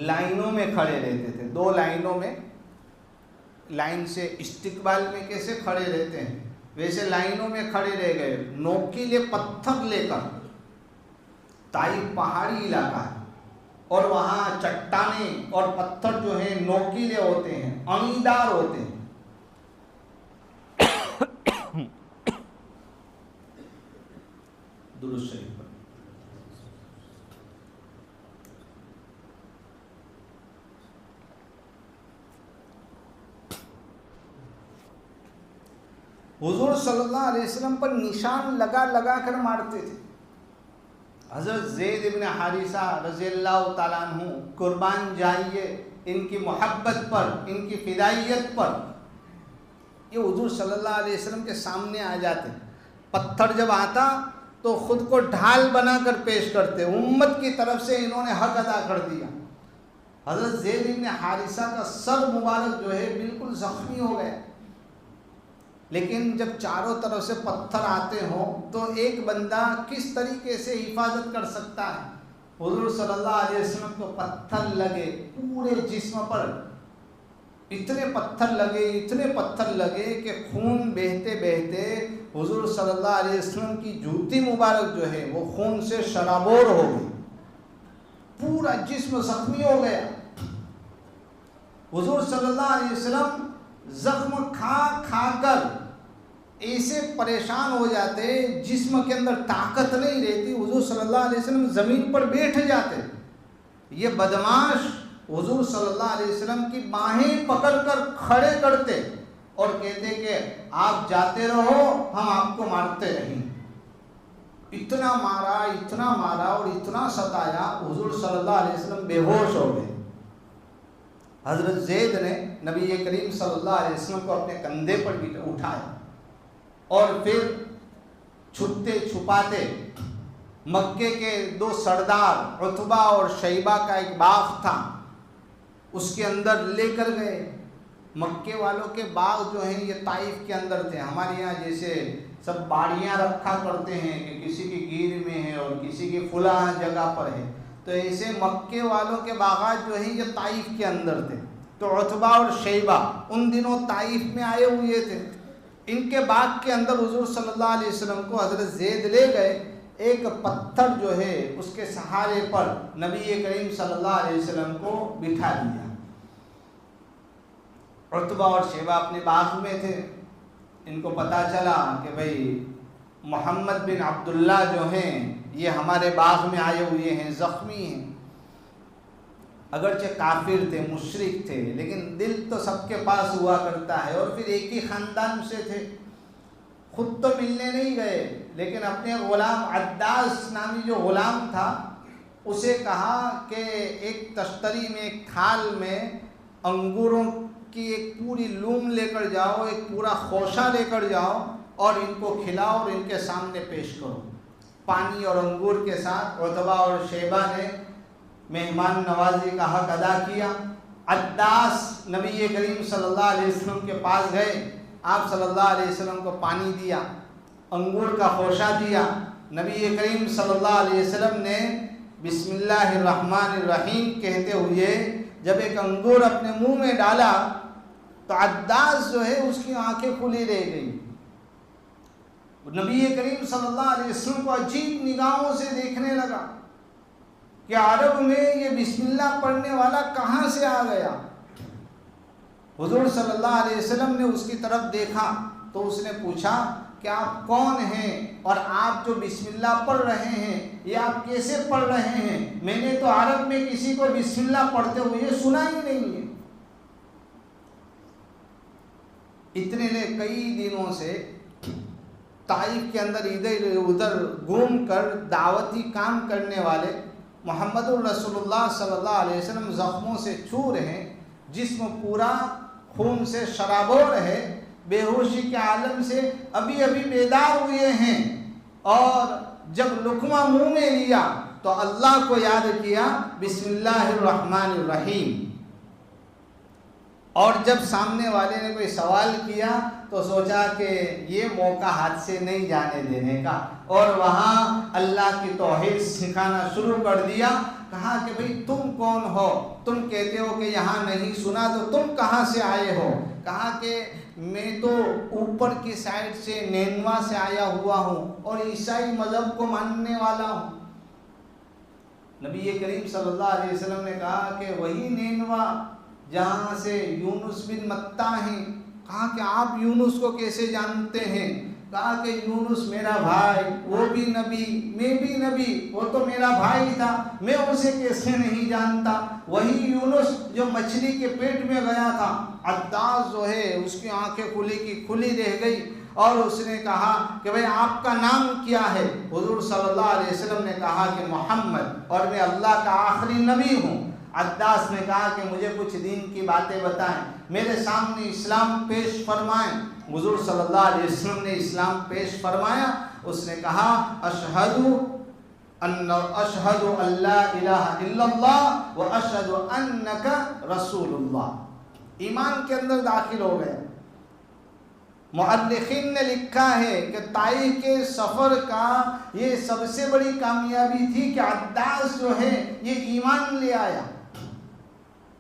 لائنوں میں کھڑے رہتے تھے، 2 لائنوں میں، لائن سے استقبال میں کیسے کھڑے رہتے ہیں ویسے لائنوں میں کھڑے رہ گئے، نوکیلے پتھر لے کر۔ طائف پہاڑی علاقہ ہے، اور وہاں چٹانیں اور پتھر جو ہیں نوکیلے ہوتے ہیں، اڑیدار ہوتے ہیں۔ درست شریف پر حضور صلی اللہ علیہ وسلم پر نشان لگا لگا کر مارتے تھے. حضرت زید بن حارثہ رضی اللہ تعالیٰ عنہ قربان جائیے ان کی محبت پر، ان کی فدائیت پر. یہ حضور صلی اللہ علیہ وسلم کے سامنے آ جاتے، پتھر جب آتا تو خود کو ڈھال بنا کر پیش کرتے، امت کی طرف سے انہوں نے حق ادا کر دیا. حضرت زید بن حارثہ کا سر مبارک جو ہے بالکل زخمی ہو گیا، لیکن جب چاروں طرف سے پتھر آتے ہوں تو ایک بندہ کس طریقے سے حفاظت کر سکتا ہے. حضور صلی اللہ علیہ وسلم کو پتھر لگے پورے جسم پر، اتنے پتھر لگے کہ خون بہتے بہتے حضور صلی اللہ علیہ وسلم کی جوتی مبارک جو ہے وہ خون سے شرابور ہو گئی، پورا جسم زخمی ہو گیا. حضور صلی اللہ علیہ وسلم زخم کھا کھا کر ایسے پریشان ہو جاتے، جسم کے اندر طاقت نہیں رہتی، حضور صلی اللہ علیہ وسلم زمین پر بیٹھ جاتے. یہ بدماش حضور صلی اللہ علیہ وسلم کی باہیں پکڑ کر کھڑے کرتے اور کہتے کہ آپ جاتے رہو، ہم آپ کو مارتے رہیں. اتنا مارا اور اتنا ستایا، حضور صلی اللہ علیہ وسلم بے ہوش ہو گئے. حضرت زید نے نبی کریم صلی اللہ علیہ وسلم کو اپنے کندھے پر اٹھایا اور پھر چھپتے چھپاتے مکے کے دو سردار عتبہ اور شیبہ کا ایک باغ تھا، اس کے اندر لے کر گئے. مکے والوں کے باغ جو ہیں یہ طائف کے اندر تھے. ہمارے یہاں جیسے سب باڑیاں رکھا کرتے ہیں کہ کسی کی گیر میں ہے اور کسی کی فلاں جگہ پر ہے، تو ایسے مکے والوں کے باغات جو ہیں یہ طائف کے اندر تھے. تو عتبہ اور شیبہ ان دنوں طائف میں آئے ہوئے تھے. ان کے باغ کے اندر حضور صلی اللہ علیہ وسلم کو حضرت زید لے گئے. ایک پتھر جو ہے اس کے سہارے پر نبی کریم صلی اللہ علیہ وسلم کو بٹھا دیا. عتبہ اور شیبہ اپنے باغ میں تھے. ان کو پتہ چلا کہ بھئی محمد بن عبداللہ جو ہیں یہ ہمارے باغ میں آئے ہوئے ہیں، زخمی ہیں. اگرچہ کافر تھے، مشرک تھے، لیکن دل تو سب کے پاس ہوا کرتا ہے، اور پھر ایک ہی خاندان سے تھے. خود تو ملنے نہیں گئے، لیکن اپنے غلام عداس نامی جو غلام تھا اسے کہا کہ ایک تشتری میں، ایک تھال میں انگوروں کی ایک پوری لوم لے کر جاؤ، ایک پورا خوشہ لے کر جاؤ اور ان کو کھلاؤ اور ان کے سامنے پیش کرو. پانی اور انگور کے ساتھ عتبہ اور شیبہ نے مہمان نوازی کا حق ادا کیا. عداس نبی کریم صلی اللہ علیہ وسلم کے پاس گئے، آپ صلی اللہ علیہ وسلم کو پانی دیا، انگور کا خوشہ دیا. نبی کریم صلی اللہ علیہ وسلم نے بسم اللہ الرحمن الرحیم کہتے ہوئے جب ایک انگور اپنے منہ میں ڈالا تو عداس جو ہے اس کی آنکھیں کھلی رہ گئی. نبی کریم صلی اللہ علیہ وسلم کو عجیب نگاہوں سے دیکھنے لگا کہ عرب میں یہ بسم اللہ پڑھنے والا کہاں سے آ گیا. حضور صلی اللہ علیہ وسلم نے اس کی طرف دیکھا تو اس نے پوچھا کہ آپ کون ہیں اور آپ جو بسم اللہ پڑھ رہے ہیں یہ آپ کیسے پڑھ رہے ہیں؟ میں نے تو عرب میں کسی کو بسم اللہ پڑھتے ہوئے سنا ہی نہیں ہے. اتنے نے کئی دنوں سے طائف کے اندر ادھر ادھر گھوم کر دعوتی کام کرنے والے محمد الرسول اللہ صلی اللہ علیہ وسلم زخموں سے چھو رہے ہیں، جسم پورا خون سے شرابور ہے، بے ہوشی کے عالم سے ابھی ابھی بیدار ہوئے ہیں، اور جب لقمہ منہ میں لیا تو اللہ کو یاد کیا، بسم اللہ الرحمن الرحیم. اور جب سامنے والے نے کوئی سوال کیا تو سوچا کہ یہ موقع ہاتھ سے نہیں جانے دینے کا، اور وہاں اللہ کی توحید سکھانا شروع کر دیا. کہا کہ بھئی تم کون ہو؟ تم کہتے ہو کہ یہاں نہیں سنا، تو تم کہاں سے آئے ہو؟ کہا کہ میں تو اوپر کی سائڈ سے نینوا سے آیا ہوا ہوں اور عیسائی مذہب کو ماننے والا ہوں. نبی کریم صلی اللہ علیہ وسلم نے کہا کہ وہی نینوا جہاں سے یونس بن متہ ہیں. کہا کہ آپ یونس کو کیسے جانتے ہیں؟ کہا کہ یونس میرا بھائی، وہ بھی نبی، میں بھی نبی، وہ تو میرا بھائی تھا، میں اسے کیسے نہیں جانتا؟ وہی یونس جو مچھلی کے پیٹ میں گیا تھا. عداس جو ہے اس کی آنکھیں کھلی کی کھلی رہ گئی. اور اس نے کہا کہ بھئی آپ کا نام کیا ہے؟ حضور صلی اللہ علیہ وسلم نے کہا کہ محمد، اور میں اللہ کا آخری نبی ہوں۔ عداس نے کہا کہ مجھے کچھ دین کی باتیں بتائیں، میرے سامنے اسلام پیش فرمائیں۔ حضور صلی اللہ علیہ وسلم نے اسلام پیش فرمایا۔ اس نے کہا اشہد ان لا الہ الا اللہ و اشہد انک رسول اللہ، ایمان کے اندر داخل ہو گیا۔ مؤرخین نے لکھا ہے کہ طائف کے سفر کا یہ سب سے بڑی کامیابی تھی کہ عداس جو ہے یہ ایمان لے آیا۔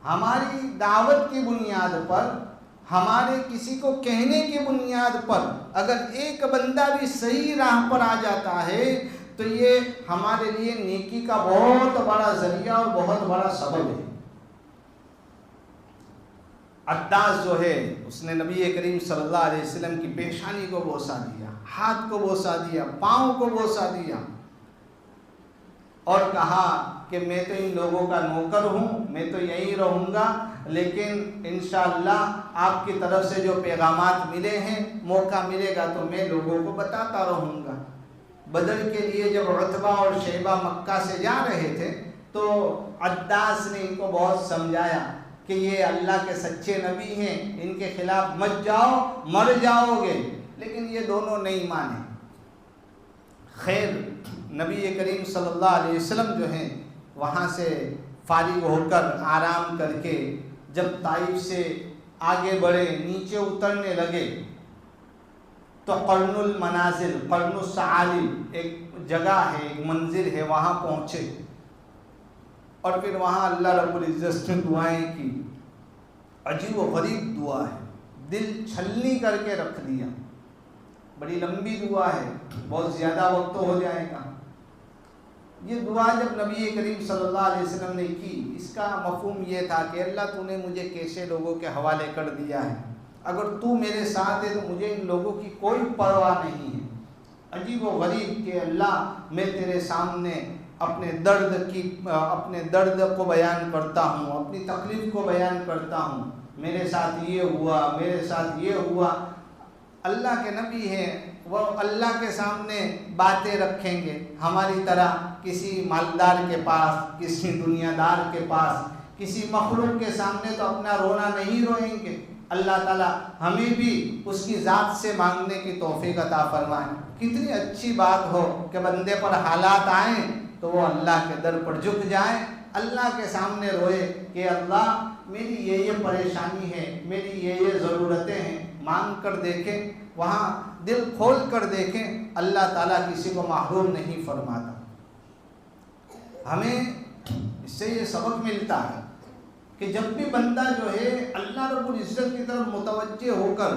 ہماری دعوت کی بنیاد پر، ہمارے کسی کو کہنے کی بنیاد پر اگر ایک بندہ بھی صحیح راہ پر آ جاتا ہے تو یہ ہمارے لیے نیکی کا بہت بڑا ذریعہ اور بہت بڑا سبب ہے۔ عداس جو ہے اس نے نبی کریم صلی اللہ علیہ وسلم کی پیشانی کو بوسہ دیا، ہاتھ کو بوسہ دیا، پاؤں کو بوسہ دیا، اور کہا کہ میں تو ان لوگوں کا نوکر ہوں، میں تو یہیں رہوں گا، لیکن انشاءاللہ آپ کی طرف سے جو پیغامات ملے ہیں، موقع ملے گا تو میں لوگوں کو بتاتا رہوں گا۔ بدر کے لیے جب عتبہ اور شیبہ مکہ سے جا رہے تھے تو عداس نے ان کو بہت سمجھایا کہ یہ اللہ کے سچے نبی ہیں، ان کے خلاف مت جاؤ، مر جاؤ گے، لیکن یہ دونوں نہیں مانے۔ خیر، نبی کریم صلی اللہ علیہ وسلم جو ہیں وہاں سے فارغ ہو کر آرام کر کے جب طائف سے آگے بڑھے، نیچے اترنے لگے تو قرن المنازل، قرن الثعالب ایک جگہ ہے، ایک منزل ہے، وہاں پہنچے، اور پھر وہاں اللہ رب العزت نے دعائیں کی۔ عجیب و غریب دعا ہے، دل چھلنی کر کے رکھ دیا۔ بڑی لمبی دعا ہے، بہت زیادہ وقت ہو جائے گا۔ یہ دعا جب نبی کریم صلی اللہ علیہ وسلم نے کی، اس کا مفہوم یہ تھا کہ اللہ تو نے مجھے کیسے لوگوں کے حوالے کر دیا ہے، اگر تو میرے ساتھ ہے تو مجھے ان لوگوں کی کوئی پرواہ نہیں ہے۔ عجیب و غریب کہ اللہ میں تیرے سامنے اپنے درد کو بیان کرتا ہوں، اپنی تکلیف کو بیان کرتا ہوں، میرے ساتھ یہ ہوا، میرے ساتھ یہ ہوا۔ اللہ کے نبی ہیں، وہ اللہ کے سامنے باتیں رکھیں گے، ہماری طرح کسی مالدار کے پاس، کسی دنیا دار کے پاس، کسی مخلوق کے سامنے تو اپنا رونا نہیں روئیں گے۔ اللہ تعالیٰ ہمیں بھی اس کی ذات سے مانگنے کی توفیق عطا فرمائے۔ کتنی اچھی بات ہو کہ بندے پر حالات آئیں تو وہ اللہ کے در پر جھک جائیں، اللہ کے سامنے روئے کہ اللہ میری یہ پریشانی ہے، میری یہ ضرورتیں ہیں، مانگ کر دیکھیں، وہاں دل کھول کر دیکھیں، اللہ تعالیٰ کسی کو محروم نہیں فرماتا۔ ہمیں اس سے یہ سبق ملتا ہے کہ جب بھی بندہ جو ہے اللہ رب العزت کی طرف متوجہ ہو کر،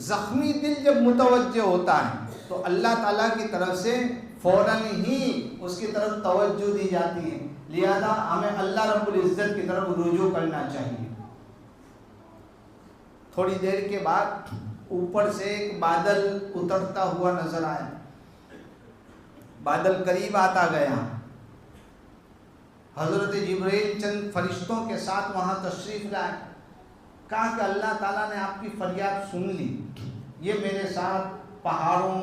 زخمی دل جب متوجہ ہوتا ہے تو اللہ تعالیٰ کی طرف سے فوراً ہی اس کی طرف توجہ دی جاتی ہے، لہذا ہمیں اللہ رب العزت کی طرف رجوع کرنا چاہیے۔ تھوڑی دیر کے بعد اوپر سے ایک بادل اترتا ہوا نظر آیا، بادل قریب آتا گیا، حضرت جبرائیل چند فرشتوں کے ساتھ وہاں تشریف لائے، کہا کہ اللہ تعالیٰ نے آپ کی فریاد سن لی، یہ میرے ساتھ پہاڑوں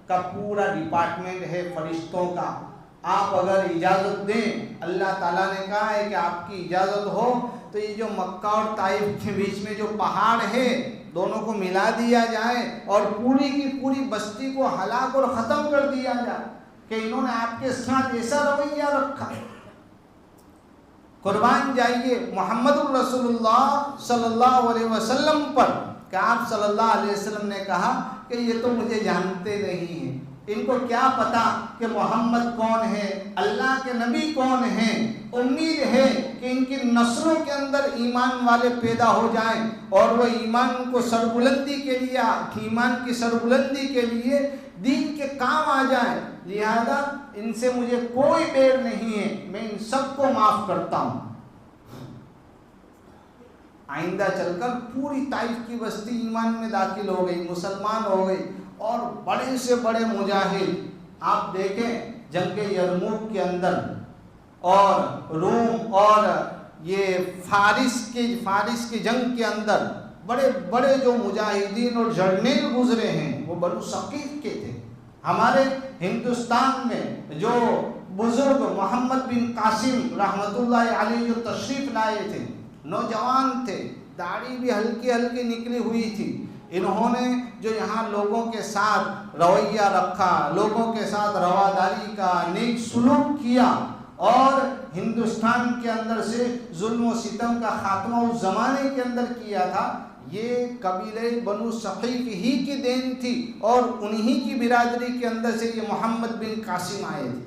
کا پورا ڈپارٹمنٹ ہے فرشتوں کا، آپ اگر اجازت دیں، اللہ تعالیٰ نے کہا ہے کہ آپ کی اجازت ہو تو یہ جو مکہ اور طائف کے بیچ میں جو پہاڑ ہے دونوں کو ملا دیا جائے اور پوری کی پوری بستی کو ہلاک اور ختم کر دیا جائے کہ انہوں نے آپ کے ساتھ ایسا رویہ رکھا۔ قربان جائیے محمد الرسول اللہ صلی اللہ علیہ وسلم پر کہ آپ صلی اللہ علیہ وسلم نے کہا کہ یہ تو مجھے جانتے نہیں ہیں، ان کو کیا پتا کہ محمد کون ہے، اللہ کے نبی کون ہیں۔ امید ہے کہ ان کی نسلوں کے اندر ایمان والے پیدا ہو جائیں اور وہ ایمان کو سربلندی کے لیے، ایمان کی سربلندی کے لیے دین کے کام آ جائیں، لہذا ان سے مجھے کوئی بیر نہیں ہے، میں ان سب کو معاف کرتا ہوں۔ آئندہ چل کر پوری طائف کی بستی ایمان میں داخل ہو گئی، مسلمان ہو گئی، اور بڑے سے بڑے مجاہد آپ دیکھیں جنگ یرموک کے اندر اور روم اور یہ فارس کی جنگ کے اندر بڑے بڑے جو مجاہدین اور جرنیل گزرے ہیں وہ بنو ثقیف کے تھے. ہمارے ہندوستان میں جو بزرگ محمد بن قاسم رحمۃ اللہ علیہ جو تشریف لائے تھے، نوجوان تھے، داڑھی بھی ہلکی ہلکی نکلی ہوئی تھی. انہوں نے جو یہاں لوگوں کے ساتھ رویہ رکھا، لوگوں کے ساتھ رواداری کا، نیک سلوک کیا اور ہندوستان کے اندر سے ظلم و ستم کا خاتمہ اس زمانے کے اندر کیا تھا، یہ قبیلہ بنو ثقیف ہی کی دین تھی اور انہی کی برادری کے اندر سے یہ محمد بن قاسم آئے تھے.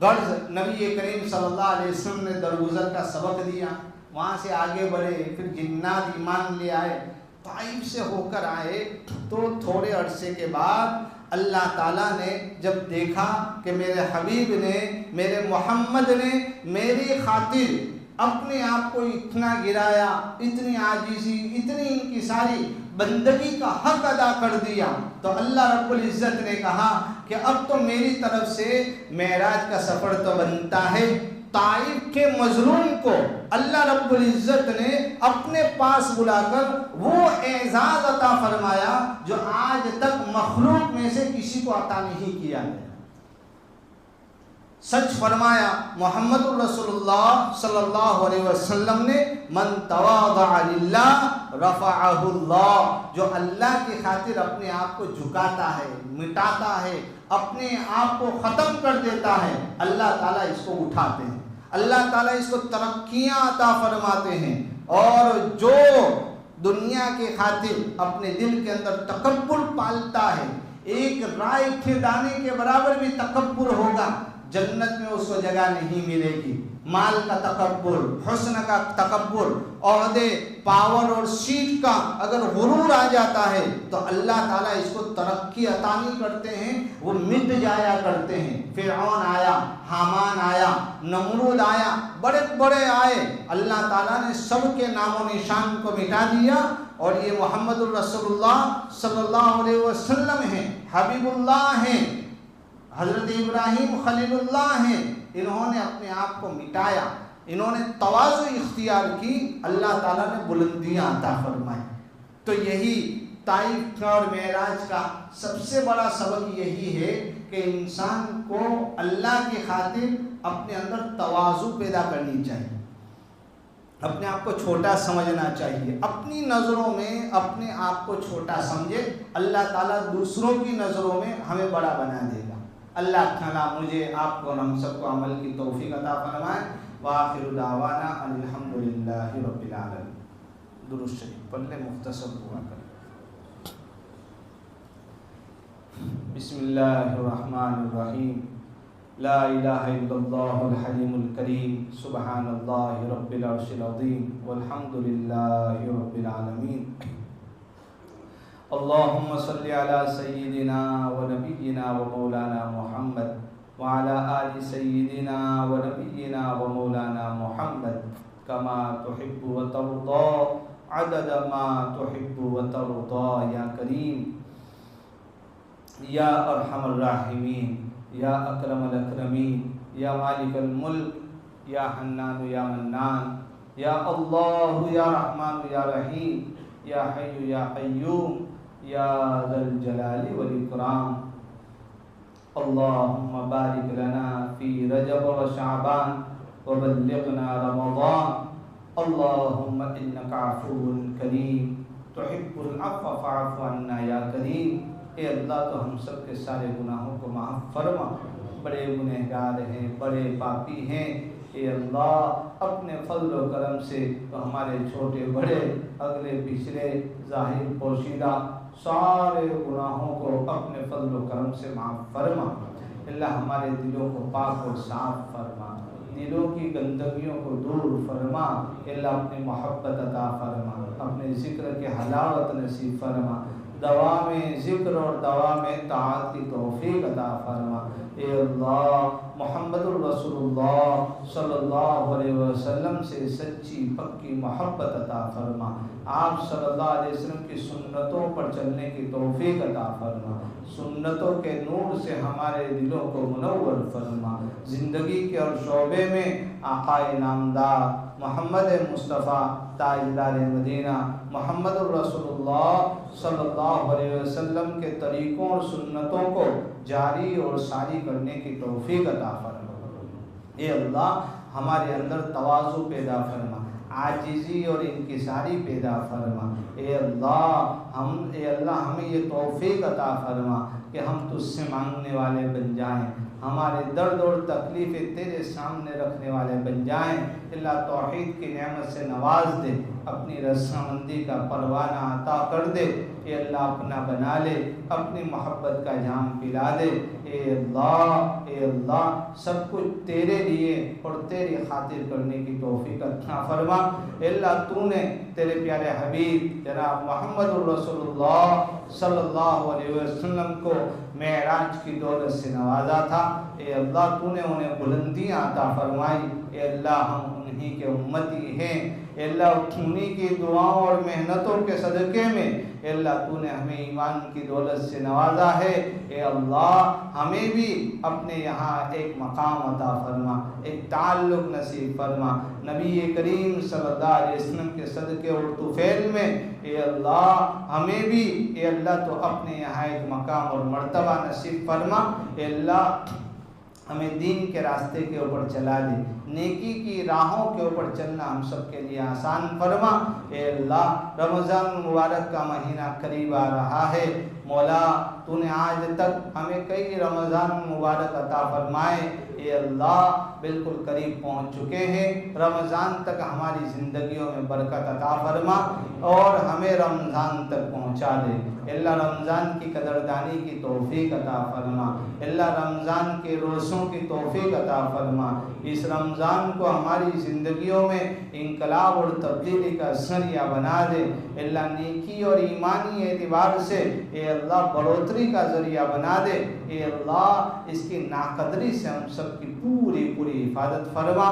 غرض نبی کریم صلی اللہ علیہ وسلم نے درگزر کا سبق دیا، وہاں سے آگے بڑھے، پھر جنات ایمان لے آئے، طائف سے ہو کر آئے. تو تھوڑے عرصے کے بعد اللہ تعالیٰ نے جب دیکھا کہ میرے حبیب نے، میرے محمد نے میری خاطر اپنے آپ کو اتنا گرایا، اتنی عاجزی، اتنی انکساری، بندگی کا حق ادا کر دیا، تو اللہ رب العزت نے کہا کہ اب تو میری طرف سے معراج کا سفر تو بنتا ہے. طائف کے مظلوم کو اللہ رب العزت نے اپنے پاس بلا کر وہ اعزاز عطا فرمایا جو آج تک مخلوق میں سے کسی کو عطا نہیں کیا ہے. سچ فرمایا محمد الرسول اللہ صلی اللہ علیہ وسلم نے، من تواضع للہ رفعہ اللہ، جو اللہ کی خاطر اپنے آپ کو جھکاتا ہے، مٹاتا ہے، اپنے آپ کو ختم کر دیتا ہے، اللہ تعالیٰ اس کو اٹھاتے ہیں، اللہ تعالیٰ اس کو ترقیاں عطا فرماتے ہیں. اور جو دنیا کی خاطر اپنے دل کے اندر تکبر پالتا ہے، ایک رائے کے دانے کے برابر بھی تکبر ہوگا، جنت میں اس کو جگہ نہیں ملے گی. مال کا تکبر، حسن کا تکبر، عہدے، پاور اور سیٹ کا اگر غرور آ جاتا ہے تو اللہ تعالیٰ اس کو ترقی عطا نہیں کرتے ہیں، وہ مٹ جایا کرتے ہیں. فرعون آیا، حامان آیا، نمرود آیا، بڑے بڑے آئے، اللہ تعالیٰ نے سب کے نام و نشان کو مٹا دیا. اور یہ محمد الرسول اللہ صلی اللہ علیہ وسلم ہیں، حبیب اللہ ہیں، حضرت ابراہیم خلیل اللہ ہیں. انہوں نے اپنے آپ کو مٹایا، انہوں نے تواضع اختیار کی، اللہ تعالیٰ نے بلندیاں عطا فرمائی. تو یہی طائف اور معراج کا سب سے بڑا سبق یہی ہے کہ انسان کو اللہ کی خاطر اپنے اندر تواضع پیدا کرنی چاہیے، اپنے آپ کو چھوٹا سمجھنا چاہیے. اپنی نظروں میں اپنے آپ کو چھوٹا سمجھے، اللہ تعالیٰ دوسروں کی نظروں میں ہمیں بڑا بنا دے گا. اللہ تعالیٰ مجھے، آپ کو اور ہم سب کو عمل کی توفیق عطا فرمائے. وآخر دعوانا ان الحمدللہ رب العالمین. درود شریف پڑھ لیں، مختصر ہوا کر. بسم اللہ الرحمن الرحیم. لا الہ الا اللہ الحلیم الکریم، سبحان اللہ رب العرش العظیم، والحمدللہ رب العالمین. اللہم صلی علی سیدنا و نبینا و مولانا محمد وعلی آل سیدنا و نبینا و مولانا محمد کما تحب و ترضى عدد ما تحب و ترضى یا کریم یا ارحم الراحمین یا اکرم الاکرمین یا مالک الملک یا حنان یا منان یا اللہ یا رحمان یا رحیم یا حی یا قیوم یا ذا الجلال والاکرام. اللہم بارک لنا فی رجب و شعبان وبلغنا رمضان. اللہم انک عفو کریم تحب العفو فاعف عنا یا کریم. اے اللہ تو ہم سب کے سارے گناہوں کو معاف فرما، بڑے گنہگار ہیں، بڑے پاپی ہیں. اے اللہ اپنے فضل و کرم سے تو ہمارے چھوٹے بڑے، اگلے پچھلے، ظاہر پوشیدہ سارے گناہوں کو اپنے فضل و کرم سے معاف فرما. اللہ ہمارے دلوں کو پاک اور صاف فرما، دلوں کی گندگیوں کو دور فرما. اللہ اپنی محبت عطا فرما، اپنے ذکر کے حلاوت نصیب فرما. دوام ذکر اور دوام طاعت کی توفیق عطا فرما۔ اے اللہ محمد الرسول اللہ صلی اللہ علیہ وسلم سے سچی پکی محبت عطا فرما۔ آپ صلی اللہ علیہ وسلم کی سنتوں پر چلنے کی توفیق عطا فرما۔ سنتوں کے نور سے ہمارے دلوں کو منور فرما۔ زندگی کے اور شعبے میں آقا نامدار محمد مصطفیٰ تاجدار مدینہ محمد الرسول اللہ صلی اللہ علیہ وسلم کے طریقوں اور سنتوں کو جاری اور ساری کرنے کی توفیق عطا فرما۔ اے اللہ ہمارے اندر تواضع پیدا فرما، عاجزی اور انکساری پیدا فرما۔ اے اللہ ہمیں یہ توفیق عطا فرما کہ ہم تجھ سے مانگنے والے بن جائیں، ہمارے درد اور تکلیفیں تیرے سامنے رکھنے والے بن جائیں۔ اللہ توحید کی نعمت سے نواز دے، اپنی رضامندی کا پروانہ عطا کر دے۔ اے اللہ اپنا بنا لے، اپنی محبت کا جام پلا دے۔ اے اللہ سب کچھ تیرے لیے اور تیری خاطر کرنے کی توفیق عطا فرما۔ اے اللہ تو نے تیرے پیارے حبیب جناب محمد الرسول اللہ صلی اللہ علیہ وسلم کو معراج کی دولت سے نوازا تھا۔ اے اللہ تو نے انہیں بلندیاں عطا فرمائی۔ اے اللہ ہم انہی کے امتی ہیں۔ اے اللہ انہی کی دعاؤں اور محنتوں کے صدقے میں اے اللہ تو نے ہمیں ایمان کی دولت سے نوازا ہے۔ اے اللہ ہمیں بھی اپنے یہاں ایک مقام عطا فرما، ایک تعلق نصیب فرما۔ نبی کریم صلی اللہ علیہ وسلم کے صدقے اور طفیل میں اے اللہ ہمیں بھی اے اللہ تو اپنے یہاں ایک مقام اور مرتبہ نصیب فرما۔ اے اللہ ہمیں دین کے راستے کے اوپر چلا دے، نیکی کی راہوں کے اوپر چلنا ہم سب کے لیے آسان فرما۔ اے اللہ رمضان مبارک کا مہینہ قریب آ رہا ہے، مولا تو نے آج تک ہمیں کئی رمضان مبارک عطا فرمائے۔ اے اللہ بالکل قریب پہنچ چکے ہیں، رمضان تک ہماری زندگیوں میں برکت عطا فرما اور ہمیں رمضان تک پہنچا دے۔ اے اللہ رمضان کی قدردانی کی توفیق عطا فرما۔ اے اللہ رمضان کے روزوں کی توفیق عطا فرما۔ اس رمضان کو ہماری زندگیوں میں انقلاب اور تبدیلی کا ذریعہ بنا دے۔ اے اللہ نیکی اور ایمانی اعتبار سے اے اللہ بڑھوتری کا ذریعہ بنا دے۔ اے اللہ اس کی ناقدری سے ہم سب کی پوری حفاظت فرما۔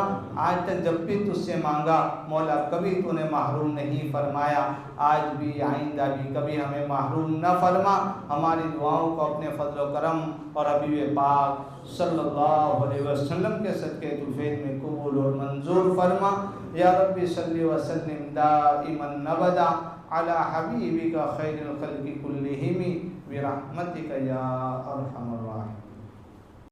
آج تک جب بھی تجھ سے مانگا مولا کبھی تو نے محروم نہیں فرمایا، آج بھی آئندہ بھی کبھی ہمیں محروم نہ فرما۔ ہماری دعاؤں کو اپنے فضل و کرم اور حبیب پاک صلی اللہ علیہ وسلم کے صدقے طفیل میں قبول اور منظور فرما۔ یا رب صلی وسلم دائما ابدا علی حبیبک خیر الخلق کلہم برحمتک یا ارحم الراحمین۔